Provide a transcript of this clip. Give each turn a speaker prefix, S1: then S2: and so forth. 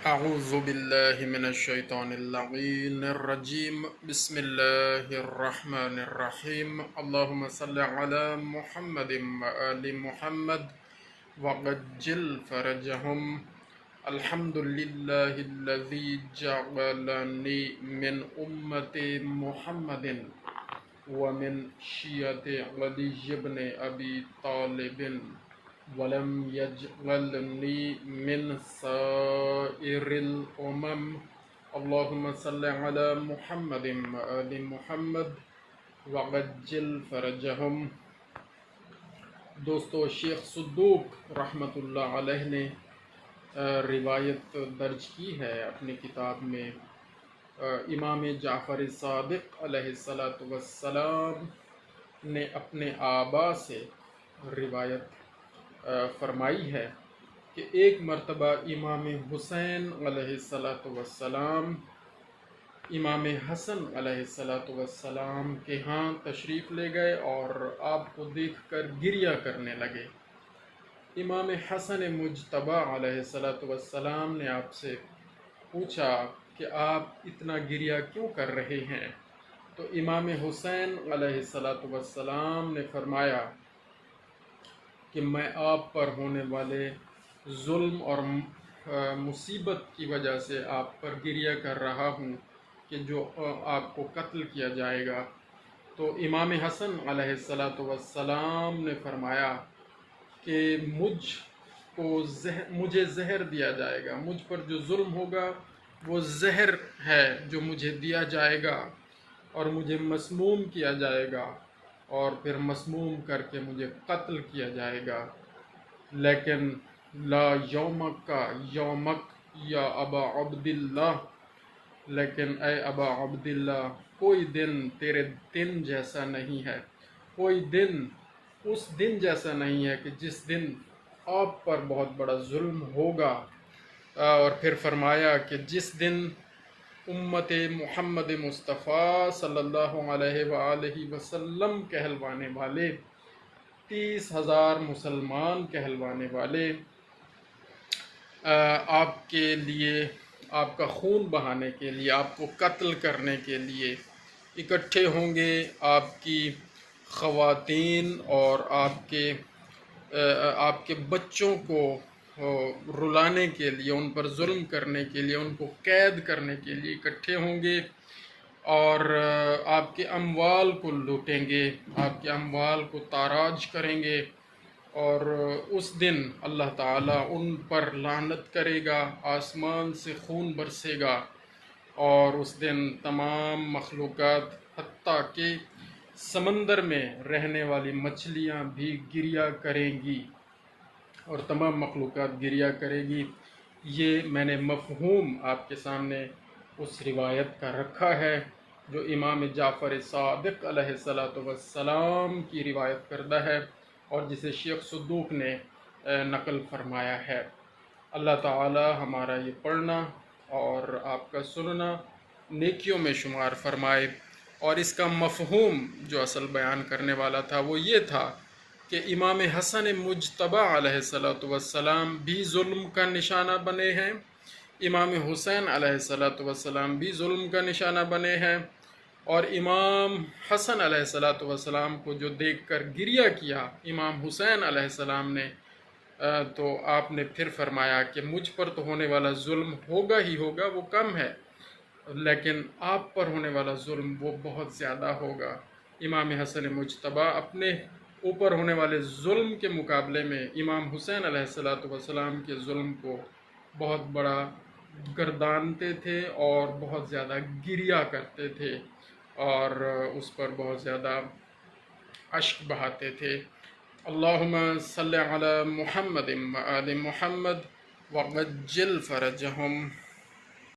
S1: اعوذ باللہ من الشیطان اللعین الرجیم بسم اللہ الرحمن الرحیم اللہم صلی علی محمد وآل محمد وعجل فرجہم الحمد للہ الذی جعلنی من امت محمد ومن شیعت علی بن ابی طالب ولم يجعلني من سائر الأمم اللهم صل على محمد وآل محمد وعجل فرجهم۔ دوستو، شیخ صدوق رحمۃ اللہ علیہ نے روایت درج کی ہے اپنی کتاب میں۔ امام جعفر صادق علیہ السلام نے اپنے آبا سے روایت فرمائی ہے کہ ایک مرتبہ امام حسین علیہ السلام امام حسن علیہ السلام کے ہاں تشریف لے گئے اور آپ کو دیکھ کر گریہ کرنے لگے۔ امام حسن مجتبی علیہ السلام نے آپ سے پوچھا کہ آپ اتنا گریہ کیوں کر رہے ہیں؟ تو امام حسین علیہ السلام نے فرمایا کہ میں آپ پر ہونے والے ظلم اور مصیبت کی وجہ سے آپ پر گریہ کر رہا ہوں کہ جو آپ کو قتل کیا جائے گا۔ تو امام حسن علیہ السلام نے فرمایا کہ مجھے زہر دیا جائے گا، مجھ پر جو ظلم ہوگا وہ زہر ہے جو مجھے دیا جائے گا اور مجھے مسموم کیا جائے گا اور پھر مسموم کر کے مجھے قتل کیا جائے گا۔ لیکن لا یومک کا یومک یا ابا عبداللہ، لیکن اے ابا عبداللہ کوئی دن تیرے دن جیسا نہیں ہے، کوئی دن اس دن جیسا نہیں ہے کہ جس دن آپ پر بہت بڑا ظلم ہوگا۔ اور پھر فرمایا کہ جس دن امت محمد مصطفیٰ صلی اللہ علیہ وآلہ وسلم کہلوانے والے 30,000 مسلمان کہلوانے والے آپ کے لیے، آپ کا خون بہانے کے لیے، آپ کو قتل کرنے کے لیے اکٹھے ہوں گے۔ آپ کی خواتین اور آپ کے بچوں کو رلانے کے لیے، ان پر ظلم کرنے کے لیے، ان کو قید کرنے کے لیے اکٹھے ہوں گے اور آپ کے اموال کو لوٹیں گے، آپ کے اموال کو تاراج کریں گے۔ اور اس دن اللہ تعالیٰ ان پر لعنت کرے گا، آسمان سے خون برسے گا اور اس دن تمام مخلوقات حتیٰ کہ سمندر میں رہنے والی مچھلیاں بھی گریہ کریں گی اور تمام مخلوقات گریہ کرے گی۔ یہ میں نے مفہوم آپ کے سامنے اس روایت کا رکھا ہے جو امام جعفر صادق علیہ السلام کی روایت کردہ ہے اور جسے شیخ صدوق نے نقل فرمایا ہے۔ اللہ تعالی ہمارا یہ پڑھنا اور آپ کا سننا نیکیوں میں شمار فرمائے۔ اور اس کا مفہوم جو اصل بیان کرنے والا تھا وہ یہ تھا کہ امام حسن مجتبی علیہ السلام بھی ظلم کا نشانہ بنے ہیں، امام حسین علیہ السلام بھی ظلم کا نشانہ بنے ہیں، اور امام حسن علیہ السلام کو جو دیکھ کر گریہ کیا امام حسین علیہ السلام نے، تو آپ نے پھر فرمایا کہ مجھ پر تو ہونے والا ظلم ہوگا ہی ہوگا، وہ کم ہے، لیکن آپ پر ہونے والا ظلم وہ بہت زیادہ ہوگا۔ امام حسن مجتبی اپنے اوپر ہونے والے ظلم کے مقابلے میں امام حسین علیہ السلام کے ظلم کو بہت بڑا گردانتے تھے اور بہت زیادہ گریہ کرتے تھے اور اس پر بہت زیادہ اشک بہاتے تھے۔ اللہم صلی علی محمد وآل محمد وعجل فرجہم۔